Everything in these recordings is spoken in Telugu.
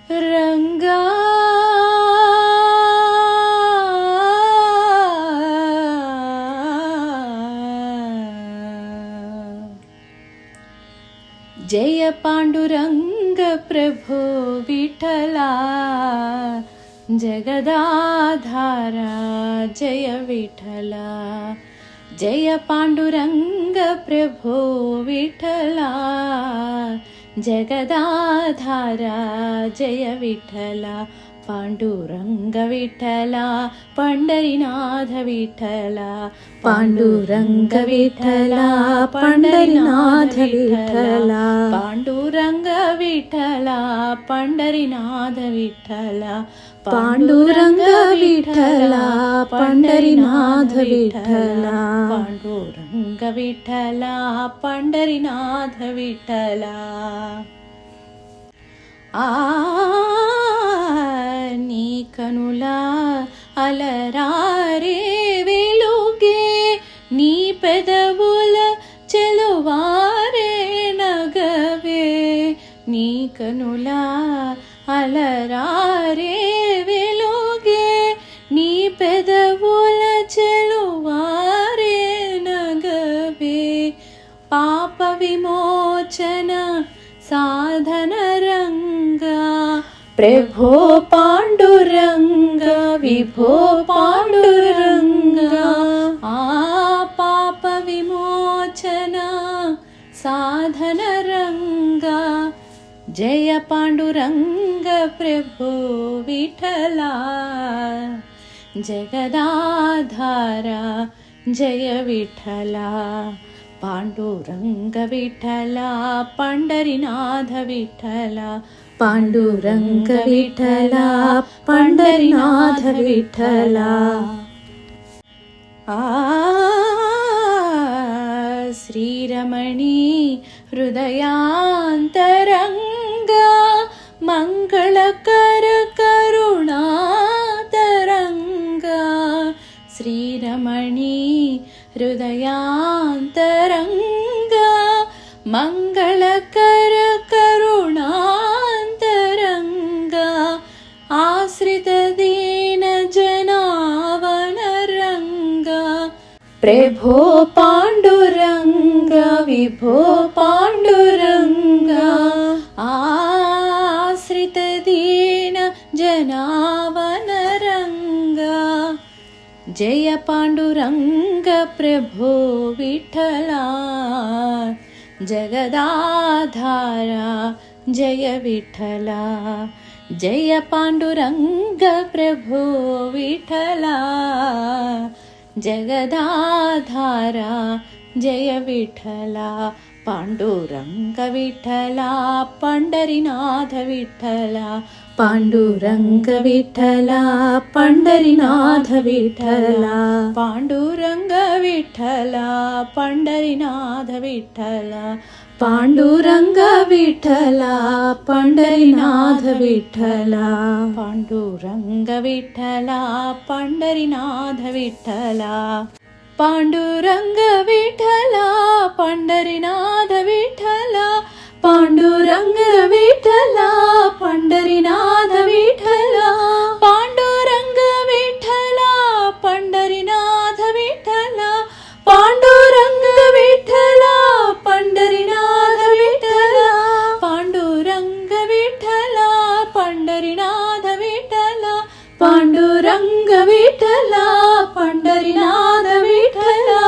రంగా జయ పాండురంగ ప్రభో విఠలా జగదాధారా జయ విఠలా జయ పాండురంగ ప్రభో విఠలా జగదాధారా జయ విఠలా పాండురంగ విఠలా పండరినాథ విఠలా పాండురంగ విఠలా పండరినాథ విఠలా పాండురంగ విఠలా పండరినాథ విఠలా పాండురంగ విఠలా పండరినాథ విఠలా పాండురంగ విఠలా పండరినాథ విఠలా నీ కనులా అలరారే వెలుగే నీ పెదవుల చెలువారే నగవే నీ కనులా అలరారే వెలుగే నీ పెదవుల చెలువారే నగవే పాప విమోచన సాధన రంగా ప్రభో పాండురంగ విభో పాండురంగ పాప విమోచన సాధన రంగా జయ పాండురంగ ప్రభో విఠలా జగదాధారా జయ విఠలా పాండురంగ విఠలా పండరినాథ విఠలా పాండురంగ విఠలా పండరినాథ విఠలా శ్రీరమణి హృదయాంతరంగా మంగళకర కరుణాతరంగా శ్రీరమణి హృదయాంతరంగా మంగళకర కరుణాంతరంగా ఆశ్రిత దీన జనావన రంగా ప్రభో పాండురంగ విభో పాండురంగ ఆశ్రిత దీన జనావన రంగా జయ పాండురంగ ప్రభో విఠలా జగదాధారా జయ విఠలా జయ పాండురంగ ప్రభో విఠలా జగదాధారా జయ విఠలా పాండురంగ విఠలా పండరినాథ విఠలా పాండురంగ విఠలా పండరినాథ విఠలా పాండురంగ విఠలా పండరినాథ విఠలా పాండురంగ విఠలా పండరినాథ విఠలా పాండురంగ విఠలా పండరినాథ విఠలా పాండురంగ విఠలా పండరినాథ విఠలా పాండురంగ విఠలా పండరినాథ విఠలా పాండురంగ విఠలా పండరినాథ విఠలా పాండురంగ విఠలా పండరినాథ విఠలా పాండురంగ విఠలా పండరినాథ విఠలా పాండురంగ విఠలా పండరినాథ విఠలా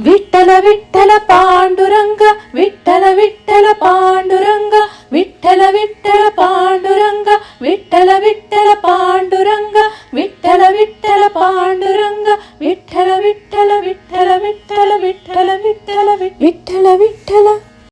విఠల విఠల పాండురంగ విఠల విఠల పాండురంగ విఠల విఠల పాండురంగ విఠల విఠల పాండురంగ విఠల విఠల పాండురంగ విఠల విఠల విఠల విఠల విఠల విఠల విఠల విఠల